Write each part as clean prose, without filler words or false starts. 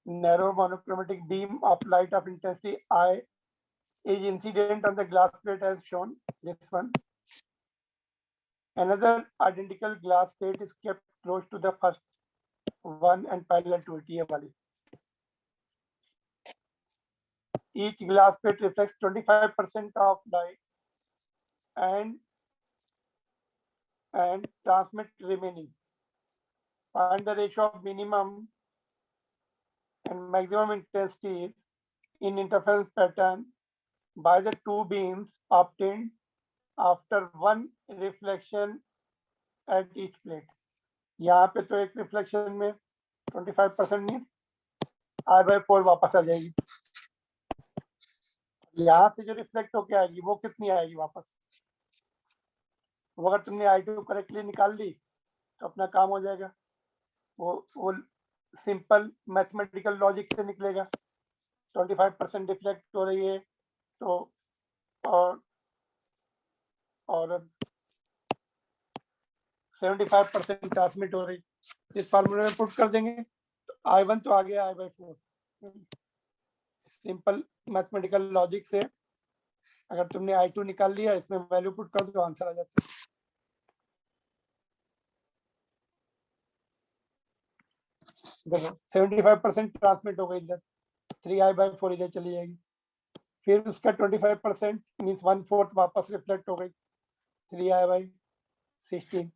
narrow monochromatic beam of light of intensity I is incident on the glass plate as shown, this one. Another identical glass plate is kept close to the first one and parallel to it, ये वाली. Each glass plate reflects 25% of light and transmit remaining. Find the ratio of minimum and maximum intensity in interference pattern by the two beams obtained after one reflection at each plate. यहाँ पे तो एक reflection में 25% means I/4 वापस आ जाएगी. यहाँ से जो रिफ्लेक्ट होके आएगी वो कितनी आएगी वापस. वो अगर तुमने I2 करेक्टली निकाल ली तो अपना काम हो जाएगा. वो सिंपल मैथमेटिकल लॉजिक से निकलेगा. 25% रिफ्लेक्ट हो रही है तो और 75% ट्रांसमिट हो रही. इस फार्मूले में पुट कर देंगे तो I1 तो आ गया I/4. सिंपल मैथमेटिकल लॉजिक से अगर तुमने I2 निकाल लिया, इसमें वैल्यू पुट कर दो, आंसर आ जाता है. देखो 75% ट्रांसमिट हो गई, इधर 3I/4 इधर चली जाएगी. फिर उसका 25% मीन्स 1/4 वापस रिफ्लेक्ट हो गई, 3I/16.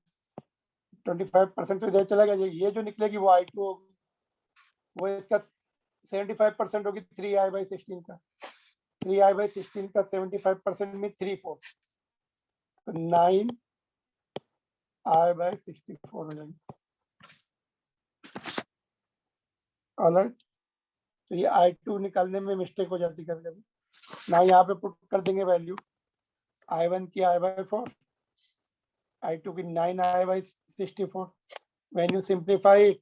25% तो इधर चला गया. ये जो निकलेगी वो I2 होगी. वो इसका 75% होगी 3I/16 का. 3I/16 का 75% में 3/4 तो 9I/64 हो जाएगी. ऑलराइट. तो ये I2 निकालने में मिस्टेक हो जाती कभी कभी ना. यहाँ पे पुट कर देंगे वैल्यू. I1 की I/4, I2 की 9I/64. When you simplify it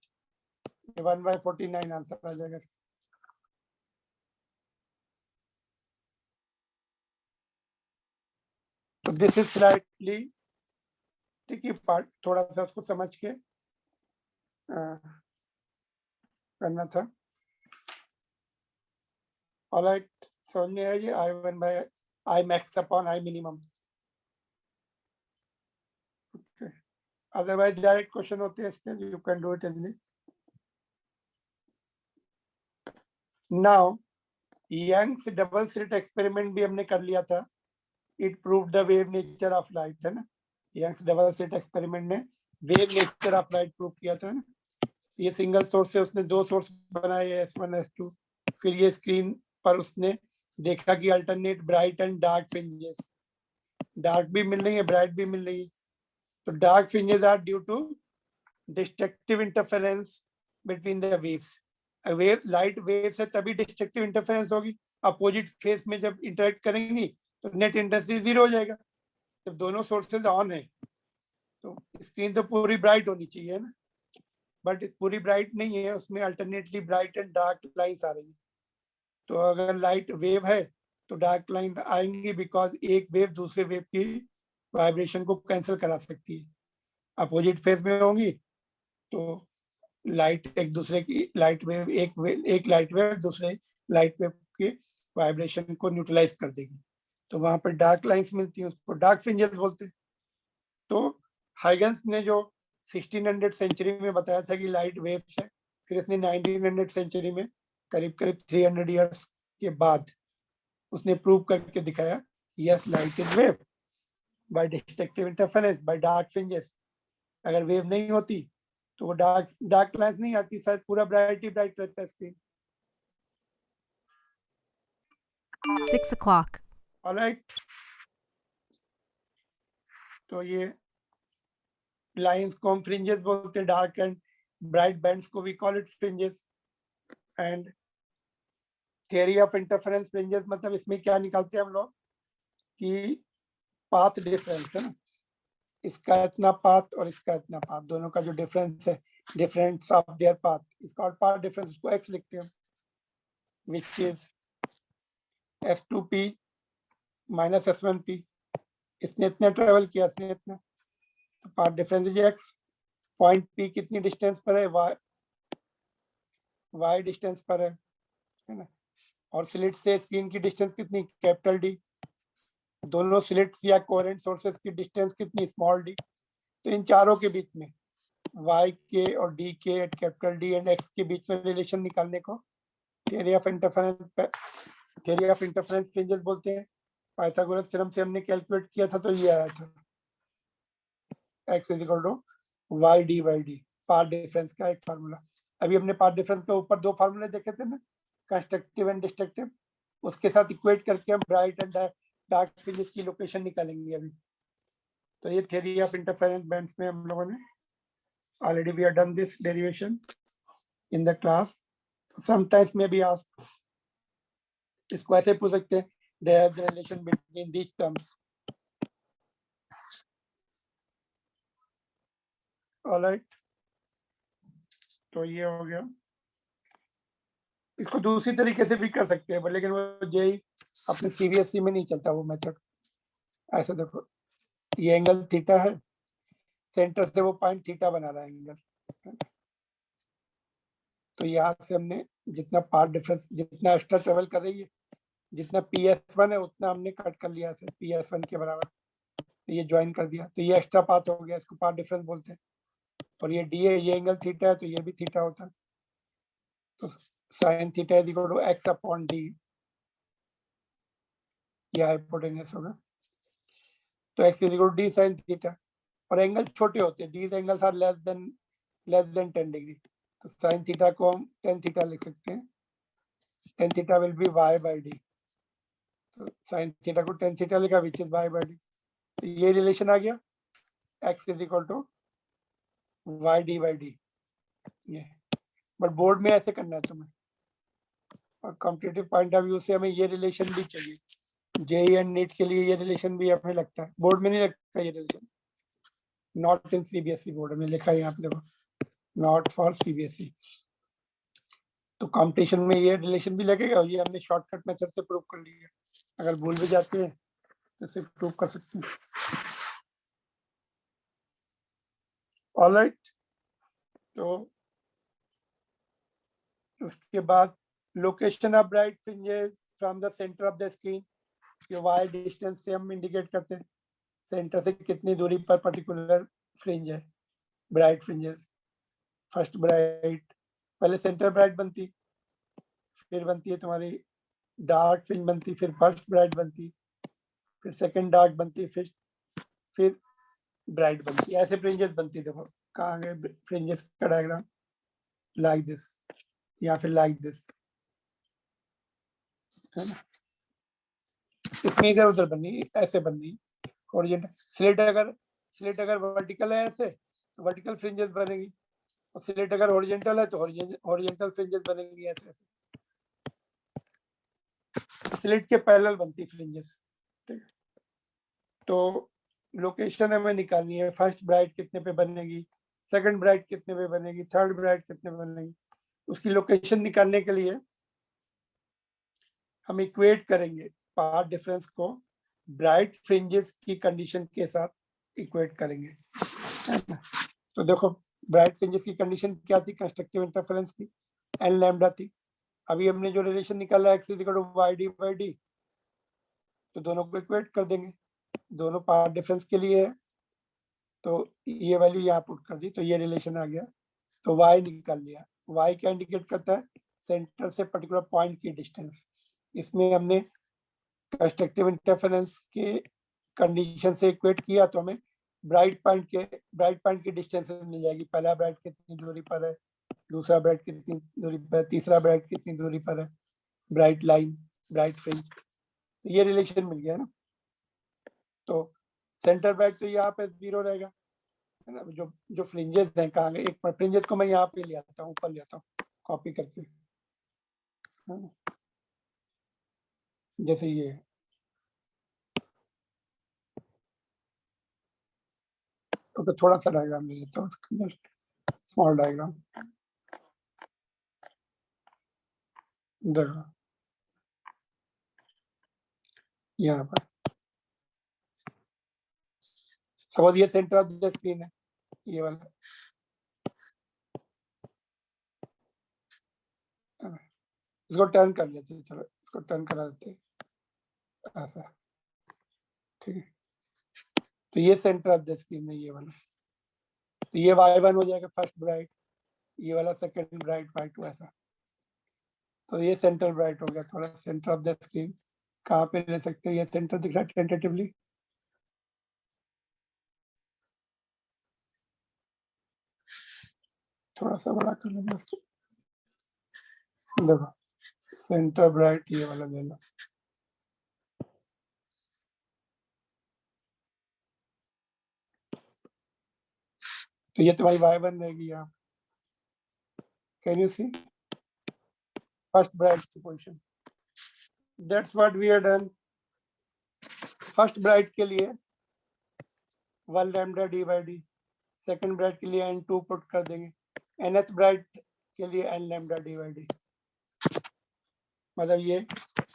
1/49 answer आ जाएगा. तो this is slightly tricky part, थोड़ा सा उसको समझ के करना था. ऑलराइट. समझ में आया ये I1/I max upon I minimum. Otherwise direct question होते हैं इसके, you can do it easily. Now Young's double slit experiment भी हमने कर लिया था. It prove the wave nature of light, है ना. यंग्स डबल स्लिट एक्सपेरिमेंट में wave nature of light prove किया था ना. ये सिंगल सोर्स से उसने दो सोर्स बनाए, S1 S2. फिर ये स्क्रीन पर उसने देखा कि alternate bright and dark fringes, dark भी मिल रही है, ब्राइट भी मिल रही है. तो dark fringes are due to destructive interference between the waves. Wave light wave से तभी डिस्ट्रक्टिव इंटरफेरेंस होगी, अपोजिट फेस में जब इंटरेक्ट करेंगी तो नेट इंटेंसिटी 0 हो जाएगा. जब दोनों सोर्सेज ऑन है तो स्क्रीन तो पूरी ब्राइट होनी चाहिए ना, बट पूरी ब्राइट नहीं है, उसमें alternately bright and dark lines आ रही है. तो अगर लाइट वेव है तो डार्क लाइन आएंगी, बिकॉज एक वेव दूसरे वेव की वाइब्रेशन को कैंसिल करा सकती है. अपोजिट फेज में होंगी तो लाइट एक दूसरे की लाइट वेव एक लाइट वेव दूसरे लाइट वेव के वाइब्रेशन को न्यूट्रलाइज कर देगी. तो वहां पर डार्क लाइंस मिलती हैं, उसको डार्क फ्रिंजेस बोलते हैं. तो हाइगन्स ने जो 1600 सेंचुरी में बताया था कि लाइट वेव्स है, फिर इसने 1900 सेंचुरी में करीब करीब 300 इयर्स के बाद उसने प्रूव करके दिखाया, yes light is wave by destructive interference by dark fringes. अगर वेव नहीं होती तो वो डार्क लाइंस नहीं आती, शायद पूरा ब्राइट ही ब्राइट रहता है स्क्रीन. 6 o'clock. ऑलराइट. तो ये लाइंस को हम फ्रिंजेस बोलते हैं, डार्क एंड ब्राइट बैंड्स को we call it fringes. And theory of interference fringes मतलब इसमें क्या निकालते हैं हम लोग कि पाथ डिफरेंस है ना, इसका इतना पाथ और इसका इतना पाथ, दोनों का जो डिफरेंस है, डिफरेंस ऑफ देयर पाथ, इसका पाथ डिफरेंस, उसको x लिखते हैं, which is f2p minus s1p. इसने इतना ट्रेवल किया, इसने इतना, तो path difference is x. Point p कितनी डिस्टेंस पर है, y डिस्टेंस पर है ना, और स्लिट से स्क्रीन की डिस्टेंस कितनी, कैपिटल डी। दोनों स्लिट्स या कोहेरेंट सोर्सेस की डिस्टेंस कितनी, स्मॉल डी। तो इन चारों के बीच में y के और d के at capital D and x के बीच में रिलेशन निकालने को थ्योरी ऑफ इंटरफेरेंस फ्रिंजेस बोलते हैं। पाइथागोरस थ्योरम से हमने कैलकुलेट किया था, तो ये आया था x is equal to y dy D, path difference का एक फार्मूला। अभी हमने पाथ डिफरेंस के ऊपर दो फार्मूले देखे थे ना, कंस्ट्रक्टिव एंड डिस्ट्रक्टिव, उसके साथ इक्वेट करके हम ब्राइट एंड डार्क फ्रिंजेस की लोकेशन निकालेंगे अभी। तो ये थ्योरी ऑफ इंटरफेरेंस बैंड्स में हम लोगों ने already we have done this derivation in the class. Sometimes में भी आस्क, इसको ऐसे पूछ सकते हैं, there is the relation between these terms. Alright, तो ये हो गया। इसको दूसरी तरीके से भी कर सकते हैं, लेकिन वो जेई अपने सीबीएसई में नहीं चलता वो मेथड। ऐसे देखो, ये एंगल थीटा है, सेंटर से वो पॉइंट थीटा बना रहा है एंगल। तो यहाँ से हमने जितना पाथ डिफरेंस, जितना एक्स्ट्रा ट्रेवल कर रही है, जितना PS1 है उतना हमने कट कर लिया है PS1 के बराबर। तो ये ज्वाइन कर दिया, तो ये एक्स्ट्रा पाथ हो गया, इसको पाथ डिफरेंस बोलते हैं। और ये डी है, ये एंगल थीटा है, तो ये भी थीटा होता है। तो sine theta is equal to x upon D, ये हाइपोटेन्यूस होगा। तो x is equal to D sine theta, और एंगल छोटे होते हैं, these angles are less than 10 degree. तो साइन थीटा को हम tan थीटा लिख सकते हैं, tan theta will be y by D. तो साइन थीटा को tan थीटा लिखा, which is y by D. तो ये रिलेशन आ गया, x is equal to y D by D. ये बट बोर्ड में ऐसे करना है तुम्हें, और कॉम्पिटिटिव पॉइंट ऑफ व्यू से हमें ये रिलेशन भी चाहिए। जेई एंड नीट के लिए ये रिलेशन भी हमें लगता है, बोर्ड में नहीं लगता ये relation. Not in CBSE board में लिखा है यहाँ पे, देखो, नॉट फॉर सीबीएसई। तो कंपटीशन में ये रिलेशन भी लगेगा, और ये हमने शॉर्टकट मेथड से प्रूव कर लिया। अगर भूल भी जाते हैं तो इसे प्रूव कर सकते हैं। ऑलराइट, तो उसके बाद location of bright fringes from the centre of the screen, ये वाई डिस्टेंस से हम इंडिकेट करते हैं, सेंटर से कितनी दूरी पर पर्टिकुलर फ्रिंज है, ब्राइट फ्रिंजेस। फर्स्ट ब्राइट, पहले सेंटर ब्राइट बनती, फिर बनती है तुम्हारी डार्क फ्रिंज बनती, फिर फर्स्ट ब्राइट बनती, फिर सेकंड डार्क बनती, फिर ब्राइट बनती। ऐसे फ्रिंजेस बनती। देखो कहाँ गए फ्रिंजेस का डायग्राम, लाइक दिस, या फिर लाइक दिस, है ना। इसमें इधर उधर बननी, ऐसे बननी हॉरिजॉन्टल। स्लिट अगर वर्टिकल है ऐसे, तो वर्टिकल फ्रिंजेस बनेगी, और स्लिट अगर हॉरिजॉन्टल है तो हॉरिजॉन्टल फ्रिंजेस बनेंगी ऐसे ऐसे। स्लिट के पैरेलल बनती फ्रिंजेस, ठीक है। तो लोकेशन हमें निकालनी है, फर्स्ट ब्राइट कितने पे बनेगी, सेकंड ब्राइट कितने पे बनेगी, थर्ड ब्राइट कितने पे बनेगी। उसकी लोकेशन निकालने के लिए हम इक्वेट करेंगे पाथ डिफरेंस को ब्राइट फ्रिंजेस की कंडीशन के साथ इक्वेट करेंगे, है ना। तो देखो ब्राइट फ्रिंजेस की कंडीशन क्या थी, कंस्ट्रक्टिव इंटरफेरेंस की, एन लैम्डा थी। अभी हमने जो रिलेशन निकाला x is equal to y D by D, तो दोनों को इक्वेट कर देंगे, दोनों पाथ डिफरेंस के लिए है। तो ये वैल्यू यहाँ पुट कर दी, तो ये रिलेशन आ गया। तो y निकाल लिया, y क्या इंडिकेट करता है, सेंटर से पर्टिकुलर पॉइंट की डिस्टेंस। इसमें हमने कंस्ट्रक्टिव इंटरफेरेंस के कंडीशन से इक्वेट किया, तो हमें ब्राइट पॉइंट की डिस्टेंस मिल जाएगी। पहला ब्राइट कितनी दूरी पर है, दूसरा ब्राइट कितनी दूरी पर, तीसरा ब्राइट कितनी दूरी पर है, ब्राइट लाइन, ब्राइट फ्रिंज। तो ये रिलेशन मिल गया ना। तो सेंटर ब्राइट तो यहाँ पे 0 रहेगा, है ना। जो फ्रिंजेस हैं कहाँ गए, एक फ्रिंजेस को मैं यहाँ पे ले आता हूँ, ऊपर ले आता हूँ कॉपी करके, है ना। जैसे ये है, तो थोड़ा सा डायग्राम ले लेता हूँ, जस्ट स्मॉल डायग्राम। देखो यहाँ पर सपोज ये सेंटर ऑफ द स्क्रीन है, ये वाला। इसको टर्न कर लेते हैं, चलो इसको टर्न करा देते हैं ऐसा, ठीक है। तो ये सेंटर ऑफ द स्क्रीन है ये वाला, तो ये y1 हो जाएगा फर्स्ट ब्राइट, ये वाला सेकंड ब्राइट y2 ऐसा। तो ये सेंटर ब्राइट हो गया। थोड़ा सेंटर ऑफ द स्क्रीन कहाँ पे ले सकते हैं, ये सेंटर दिख रहा है टेंटेटिवली, थोड़ा सा बड़ा कर लेंगे उसको। देखो सेंटर ब्राइट ये वाला ले लो, तो ये तुम्हारी y1 रहेगी यहाँ। Can you see first bright की position? That's what we are done. First bright के लिए 1 lambda D by D, second bright के लिए n2 पुट कर देंगे, nth ब्राइट के लिए n lambda D by D. मतलब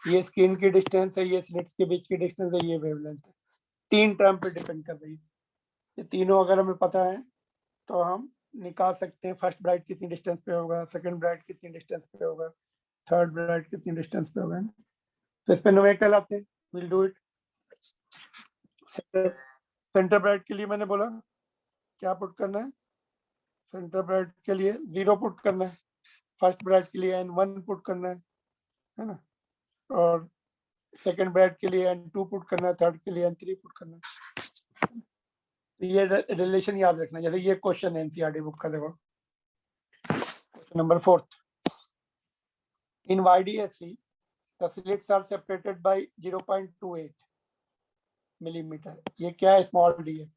ये स्क्रीन की डिस्टेंस है, ये स्लिट्स के बीच की डिस्टेंस है, ये वेवलेंथ है। 3 टर्म पे डिपेंड कर रही है। ये तीनों अगर हमें पता है तो हम निकाल सकते हैं फर्स्ट ब्राइट कितनी डिस्टेंस पे होगा, सेकंड ब्राइट कितनी डिस्टेंस पे होगा, थर्ड ब्राइट कितनी डिस्टेंस पे होगा। तो इस पे न्यूमेरिकल आते हैं, will do it. Centre bright के लिए मैंने बोला क्या पुट करना है, सेंटर ब्राइट के लिए 0 पुट करना है, फर्स्ट ब्राइट के लिए n1 पुट करना है ना, और सेकंड ब्राइट के लिए n2 पुट करना है, थर्ड के लिए n3 पुट करना है। तो ये रिलेशन याद रखना। जैसे ये क्वेश्चन है एनसीईआरटी बुक का, देखो question number 4, in YDSC the slits are separated by 0.28 millimetre. ये क्या है, स्मॉल डी है,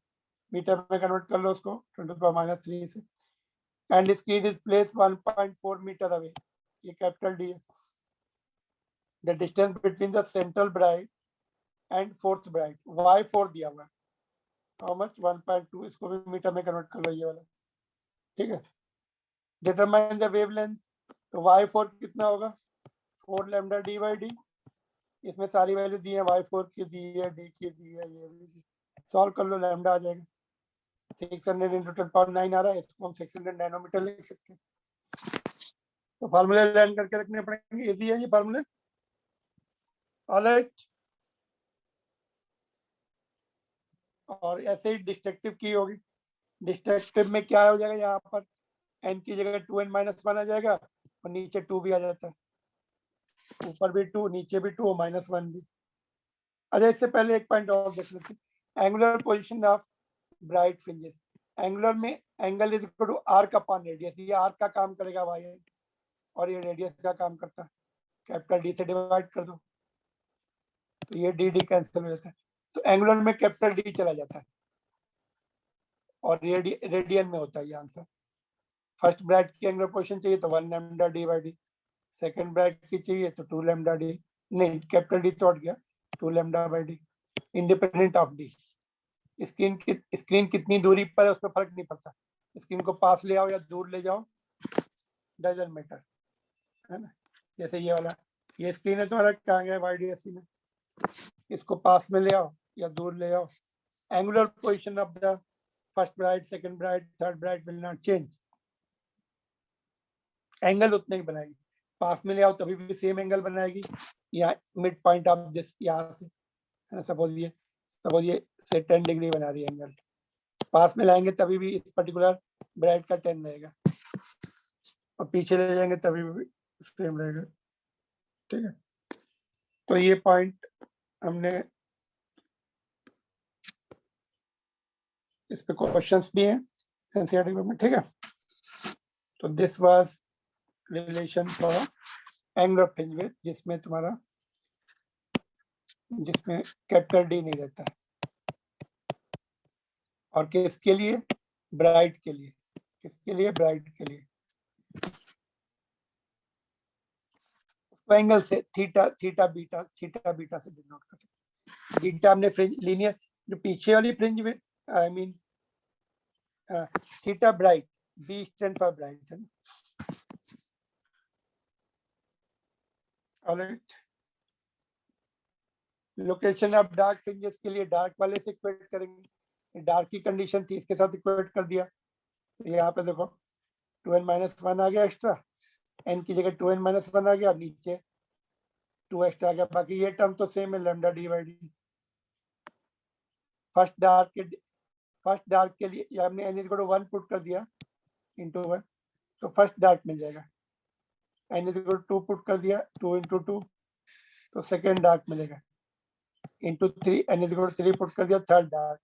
मीटर में कन्वर्ट कर लो उसको 10⁻³ से, and screen is place 1.4 metre away, ये कैपिटल डी है। The distance between the central bright and fourth bright y4 दिया हुआ है, हाउ मच 1.2, इसको भी मीटर में कन्वर्ट कर लो ये वाला, ठीक है। डिटरमाइन द वेवलेंथ, तो y4 कितना होगा 4 लैम्डा डी बाई डी, इसमें सारी वैल्यू दी है, y4 की दी है, डी की दी है, ये भी दी। सॉल्व कर लो, लैम्डा आ जाएगा 600 × 10⁻9 आ रहा है, इसको हम 600 नैनोमीटर लिख सकते हैं। तो फार्मूले लर्न करके रखने पड़ेंगे, इजी है ये फार्मूले। ऑलराइट, और ऐसे ही डिस्ट्रक्टिव की होगी। डिस्ट्रक्टिव में क्या हो जाएगा, यहाँ पर n की जगह 2n-1 आ जाएगा, और नीचे 2 भी आ जाता है, ऊपर भी 2 नीचे भी 2 -1 भी। अच्छा, इससे पहले एक पॉइंट और देख लेते हैं, angular position of bright fringes. Angular में angle is equal to arc upon radius, ये आर्क का काम करेगा भाई, और ये रेडियस का काम करता है, कैपिटल डी से डिवाइड कर दो, तो ये डी डी कैंसिल हो जाता है, तो एंगुलर में कैपिटल डी चला जाता है, और रेडियन में होता है ये आंसर। फर्स्ट ब्राइट की एंगुलर पोजीशन चाहिए तो 1 lambda D by D, second bright की चाहिए तो 2 लैम्डा डी, नहीं कैपिटल डी तो हट गया, 2 lambda by D, independent of D. Screen कितनी दूरी पर है उस पर फर्क नहीं पड़ता, स्क्रीन को पास ले आओ या दूर ले जाओ, डजंट मैटर, है ना। जैसे ये वाला, ये स्क्रीन है तुम्हारा, कहाँ गया YDSC में, इसको पास में ले आओ या दूर ले आओ, angular position of the first bright, second bright, third bright will not change, angle उतने ही बनाएगी। पास में ले आओ तभी भी सेम एंगल बनाएगी, या मिड पॉइंट ऑफ दिस यहाँ से, है ना, सपोज ये से 10 डिग्री बना रही है एंगल, पास में लाएंगे तभी भी इस पर्टिकुलर ब्राइट का 10 रहेगा, और पीछे ले जाएंगे तभी भी सेम रहेगा, ठीक है। तो ये पॉइंट हमने, इस पे क्वेश्चंस भी हैं एनसीईआरटी में, ठीक है। तो this was relation for angular fringe width, जिसमें कैपिटल डी नहीं रहता है, और किसके लिए, ब्राइट के लिए, किसके लिए, ब्राइट के लिए। एंगल से थीटा बीटा से डिनोट कर सकते। बीटा हमने फ्रिंज लीनियर, जो पीछे वाली fringe width, I mean theta bright, B stand for bright, है ना। Alright, location of dark fringes के लिए डार्क वाले से इक्वेट करेंगे, डार्क की कंडीशन थी, इसके साथ इक्वेट कर दिया, तो यहाँ पे देखो 2n-1 आ गया एक्स्ट्रा, एन की जगह 2n-1 आ गया, नीचे 2 एक्स्ट्रा आ गया, बाकी ये टर्म तो सेम है, lambda D by D. First dark के लिए हमने n इक्वल टू 1 पुट कर दिया इंटू 1, तो फर्स्ट डार्क मिल जाएगा। n इक्वल टू 2 पुट कर दिया, 2 इंटू 2, तो सेकेंड डार्क मिलेगा। Into 3, n equal to 3 put कर दिया, थर्ड डार्क।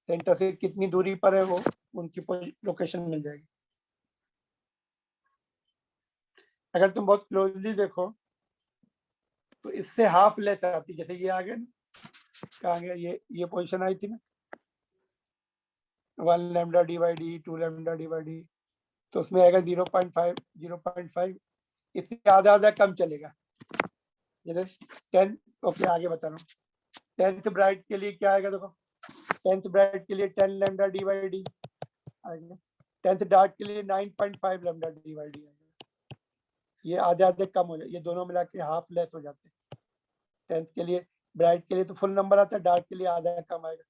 सेंटर से कितनी दूरी पर है वो उनकी लोकेशन मिल जाएगी। अगर तुम बहुत क्लोजली देखो तो इससे हाफ लेस आती, जैसे ये आ गया ना, कहाँ गया ये पोजीशन आई थी ना, 1 lambda D by D, 2 lambda D by D, तो उसमें आएगा 0.5, इससे आधा आधा कम चलेगा। जैसे 10, ओके आगे बता रहा हूँ। 10th ब्राइट के लिए क्या आएगा देखो, 10th ब्राइट के लिए 10 लैम्डा डी बाई डी आएगा, 10th डार्क के लिए 9.5 लैम्डा डी बाई डी आएगा। ये आधे आधे कम हो जाए, ये दोनों मिला के हाफ लेस हो जाते हैं। 10th के लिए ब्राइट के लिए तो फुल नंबर आता है, डार्क के लिए आधा कम आएगा।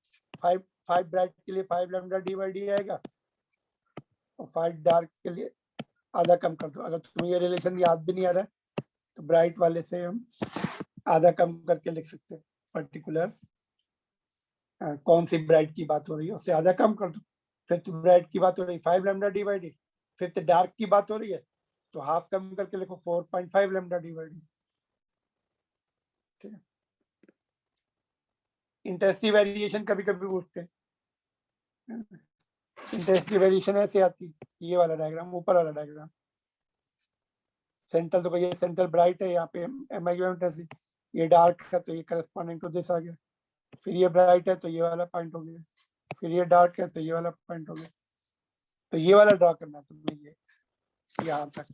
5 ब्राइट के लिए 5 लैम्डा डी बाई डी आएगा, और 5 डार्क के लिए आधा कम कर दो। अगर तुम्हें ये रिलेशन याद भी नहीं आ रहा है तो ब्राइट वाले से हम आधा कम करके लिख सकते हैं, पर्टिकुलर कौन सी ब्राइट की बात हो रही है उससे आधा कम कर दो। फिफ्थ ब्राइट की बात हो रही है 5 lambda D by D, fifth dark की बात हो रही है तो हाफ कम करके लिखो 4.5 लैम्डा डी बाई डी। ठीक है। इंटेंसिटी वेरिएशन कभी कभी पूछते हैं। इंटेंसिटी वेरिएशन ऐसे आती, ये वाला डायग्राम, ऊपर वाला डायग्राम। सेंट्रल तो ये सेंट्रल ब्राइट है, यहाँ पे इंटेंसिटी, ये डार्क है तो ये करस्पॉन्डिंग टू दिस आ गया, फिर ये ब्राइट है तो ये वाला पॉइंट हो गया, फिर ये डार्क है तो ये वाला पॉइंट हो गया। तो ये वाला ड्रॉ करना है तुम्हें, ये यहाँ तक।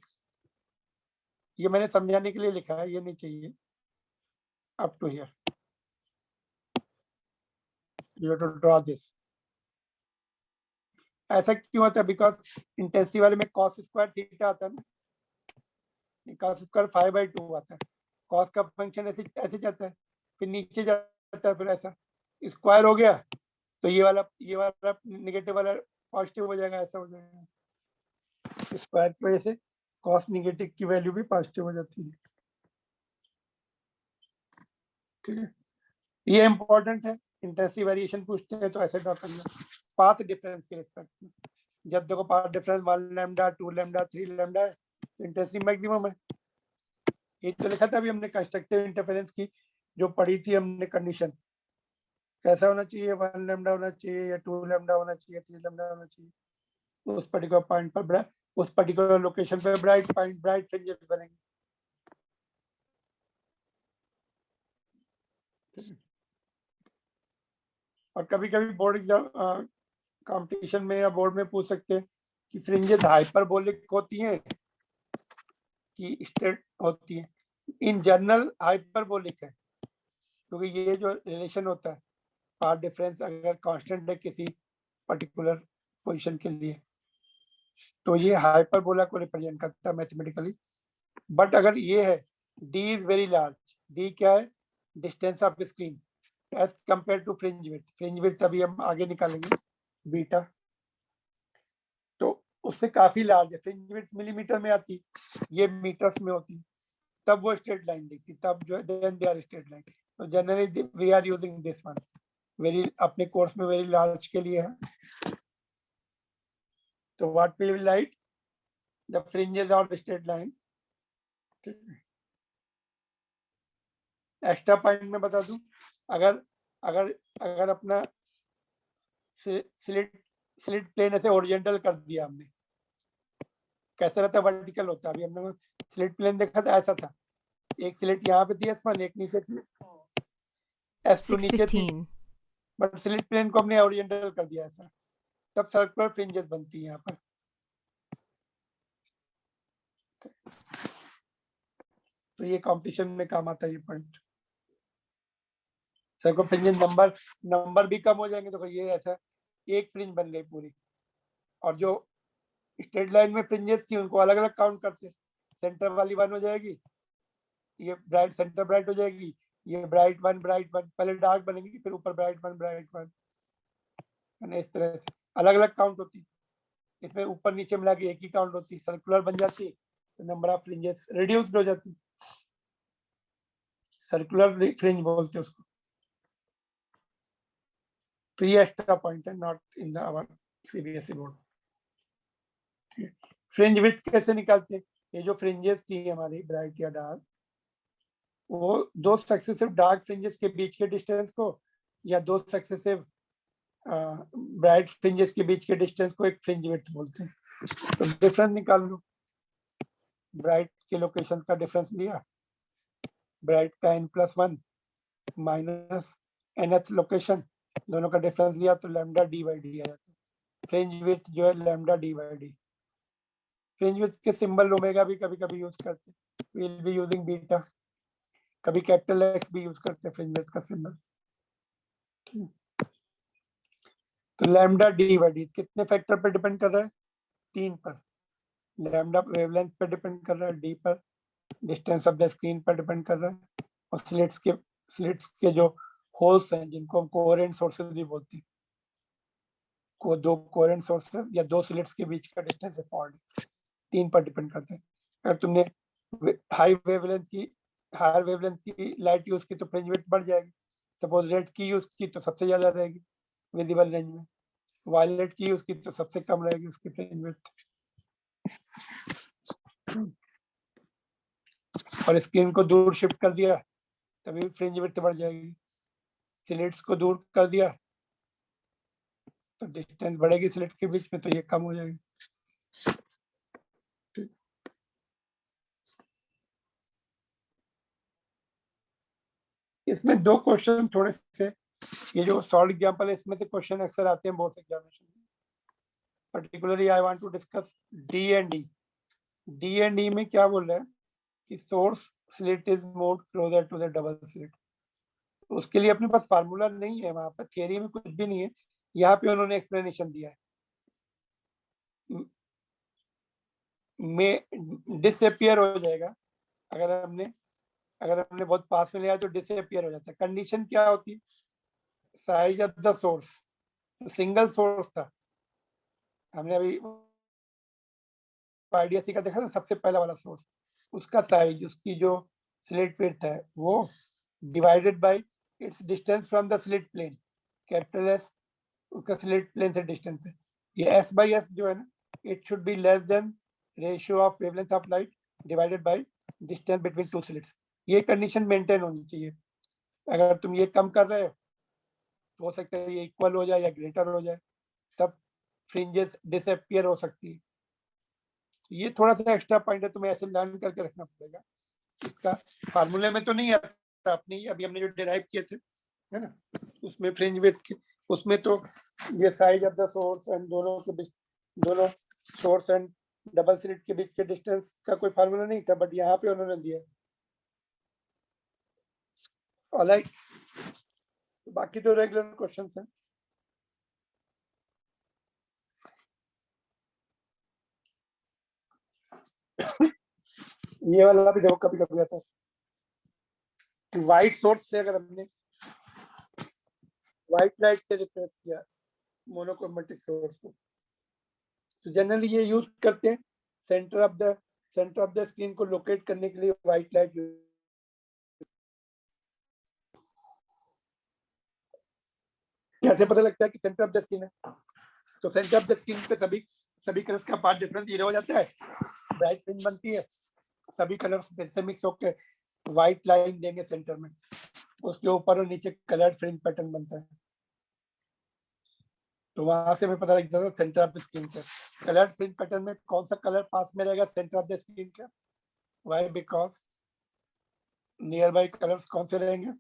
ये मैंने समझाने के लिए लिखा है, ये नहीं चाहिए। Up to here you have to draw this. ऐसा क्यों होता है? बिकॉज इंटेंसिव वाले में cos स्क्वायर थीटा आता है ना, cos स्क्वायर 5/2 आता है। cos का फंक्शन ऐसे ऐसे जाता है, फिर नीचे जाता है, फिर ऐसा स्क्वायर हो गया तो ये वाला नेगेटिव वाला पॉजिटिव हो जाएगा, ऐसा हो जाएगा। स्क्वायर की वजह से cos नेगेटिव की वैल्यू भी पॉजिटिव हो जाती है। ठीक है, ये इंपॉर्टेंट है। इंटेंसिव वेरिएशन पूछते हैं तो ऐसे ड्रॉ करना पाथ डिफरेंस के रिस्पेक्ट में। जब देखो path difference 1 lambda 2 lambda 3 lambda है तो इंटेंसिव मैक्सिमम है। ये तो लिखा था अभी हमने कंस्ट्रक्टिव इंटरफेरेंस की जो पढ़ी थी हमने कंडीशन, कैसा होना चाहिए, 1 लैम्डा होना चाहिए या 2 लैम्डा होना चाहिए, 3 लैम्डा होना चाहिए। उस पर्टिकुलर पॉइंट पर उस पर्टिकुलर लोकेशन पे ब्राइट फ्रिंजेस बनेंगे। और कभी कभी बोर्ड एग्जाम कंपटीशन में या बोर्ड में पूछ सकते हैं कि फ्रिंजेस हाइपरबोलिक होती हैं कि स्ट्रेट होती हैं। इन जनरल हाइपरबोलिक है, क्योंकि ये जो रिलेशन होता है पाथ डिफरेंस अगर कांस्टेंट है किसी पर्टिकुलर पोजीशन के लिए तो ये हाइपरबोला को रिप्रेजेंट करता है मैथमेटिकली। बट अगर ये है d is very large, d क्या है, distance of screen as compare to fringe width अभी हम आगे निकालेंगे बीटा, तो उससे काफी लार्ज है। फ्रिंज विड्थ मिलीमीटर में आती, ये मीटर्स में होती, तब वो स्ट्रेट लाइन दिखती, तब जो है then they are straight line. तो generally we are using this one very, अपने कोर्स में वेरी लार्ज के लिए है। तो what will be light the fringes of straight line. Extra point में बता दूं, अगर अगर अगर अपना स्लिट प्लेन ऐसे ओरिजेंटल कर दिया हमने, कैसा रहता है, वर्टिकल होता है। अभी हमने स्लिट प्लेन देखा था, ऐसा था, एक स्लिट यहाँ पे थी S1, एक नीचे थी S2 नीचे थी, 6:15. बट स्लिट प्लेन को हमने ओरिजेंटल कर दिया ऐसा, तब सर्कुलर फ्रिंजेस बनती है यहाँ पर। तो ये कॉम्पिटिशन में काम आता है ये पॉइंट। सर्कुलर फ्रिंजेस नंबर भी कम हो जाएंगे, तो ये ऐसा एक फ्रिंज बन गई पूरी, और जो स्ट्रेट लाइन में फ्रिंजेस थी उनको अलग अलग काउंट करते, सेंटर वाली 1 हो जाएगी, ये ब्राइट सेंटर ब्राइट हो जाएगी, ये ब्राइट वन पहले डार्क बनेगी फिर ऊपर ब्राइट वन, इस तरह से अलग अलग काउंट होती। इसमें ऊपर नीचे मिला के एक ही काउंट होती, सर्कुलर बन जाती, नंबर ऑफ फ्रिंजेस रिड्यूस्ड हो जाती, सर्कुलर फ्रिंज बोलते हैं उसको। तो ये एक्स्ट्रा पॉइंट है, not in the our CBSE board. Fringe width कैसे निकालते हैं? ये जो फ्रिंजेस थी हमारी ब्राइट या डार्क, वो दो सक्सेसिव डार्क फ्रिंजेस के बीच के डिस्टेंस को या दो सक्सेसिव ब्राइट फ्रिंजेस के बीच के डिस्टेंस को एक फ्रिंज विड्थ बोलते हैं। तो डिफरेंस निकाल लो, ब्राइट के लोकेशन का डिफरेंस लिया, ब्राइट का n+1 माइनस nth लोकेशन, दोनों का डिफरेंस लिया तो लैम्डा d बाई डी आ जाता है। फ्रिंज विड्थ जो है lambda d by D. Fringe width के सिंबल ओमेगा भी कभी कभी यूज करते हैं, विल बी यूजिंग बीटा, कभी कैपिटल एक्स भी यूज करते हैं फ्रिंज विड्थ का सिंबल। तो लैम्डा d बाई डी कितने फैक्टर पर डिपेंड कर रहा है? 3 पर। लैम्डा वेवलेंथ पर डिपेंड कर रहा है, d पर डिस्टेंस ऑफ द स्क्रीन पर डिपेंड कर रहा है, और स्लिट्स के जो होल्स हैं जिनको हम कोहेरेंट सोर्सेज भी बोलते हैं, को दो कोहेरेंट सोर्सेज या दो स्लिट्स के बीच का डिस्टेंस है स्मॉल d, 3 पर डिपेंड करते हैं। अगर तुमने हायर वेवलेंथ की लाइट यूज की तो फ्रिंज विड्थ बढ़ जाएगी। सपोज रेड की यूज की तो सबसे ज्यादा रहेगी विजिबल रेंज में, वायलेट की यूज की तो सबसे कम रहेगी उसकी फ्रिंज विड्थ। और स्क्रीन को दूर शिफ्ट कर दिया तभी फ्रिंज विड्थ बढ़ जाएगी, स्लिट्स को दूर कर दिया तो डिस्टेंस बढ़ेगी स्लिट के बीच में, तो ये कम हो जाएगी। इसमें दो क्वेश्चन थोड़े से, ये जो सॉल्व एग्जांपल है इसमें से क्वेश्चन अक्सर आते हैं बोर्ड एग्जामिनेशन में। Particularly I want to discuss D and D. D and D में क्या बोल रहा है कि source slit is moved closer to the double slit. उसके लिए अपने पास फार्मूला नहीं है, वहां पर थियरी में कुछ भी नहीं है, यहाँ पे उन्होंने एक्सप्लेनेशन दिया है। में डिसअपियर हो जाएगा, अगर हमने बहुत पास में लिया तो डिसअपियर हो जाता है। कंडीशन क्या होती है? Size of the source, single source था, हमने अभी आइडिया सीखा देखा ना, सबसे पहला वाला सोर्स, उसका साइज, उसकी जो स्लिट विड्थ है वो divided by its distance from the slit plane, capital S उसका स्लिट प्लेन से डिस्टेंस है। ये एस बाई एस जो है ना, it should be less than ratio of wavelength of light divided by distance between two slits. ये condition maintain होनी चाहिए। अगर तुम ये कम कर रहे हो तो हो सकता है ये इक्वल हो जाए या ग्रेटर हो जाए, तब फ्रिंजेस डिसअपियर हो सकती है। ये थोड़ा सा एक्स्ट्रा पॉइंट है, तुम्हें ऐसे लर्न करके रखना पड़ेगा। इसका फार्मूले में तो नहीं आता, अपनी अभी हमने जो डिराइव किए थे है ना, उसमें फ्रिंज विड्थ की, उसमें तो ये size of the source and दोनों सोर्स एंड डबल स्लिट के बीच के डिस्टेंस का कोई फार्मूला नहीं था, बट यहाँ पे उन्होंने दिया। ऑलराइट, बाकी तो रेगुलर क्वेश्चंस हैं। ये वाला भी देखो कभी कभी आता है, व्हाइट सोर्स से अगर हमने व्हाइट लाइट से रिप्लेस किया मोनोक्रोमेटिक सोर्स को, तो जनरली ये यूज करते हैं सेंटर ऑफ द स्क्रीन को लोकेट करने के लिए व्हाइट लाइट। कैसे पता लगता है कि सेंटर ऑफ द स्क्रीन है? तो सेंटर ऑफ द स्क्रीन पे सभी कलर्स का पार्ट डिफरेंस 0 हो जाता है, ब्राइट फ्रिंज बनती है, सभी कलर्स फिर से मिक्स होकर व्हाइट लाइन देंगे सेंटर में, उसके ऊपर और नीचे कलर्ड फ्रिंज पैटर्न बनता है। तो वहां से हमें पता लग जाता है सेंटर ऑफ द स्क्रीन का। कलर्ड फ्रिंज पैटर्न में कौन सा कलर पास में रहेगा सेंटर ऑफ द स्क्रीन का? Why? Because nearby colours कौन से रहेंगे?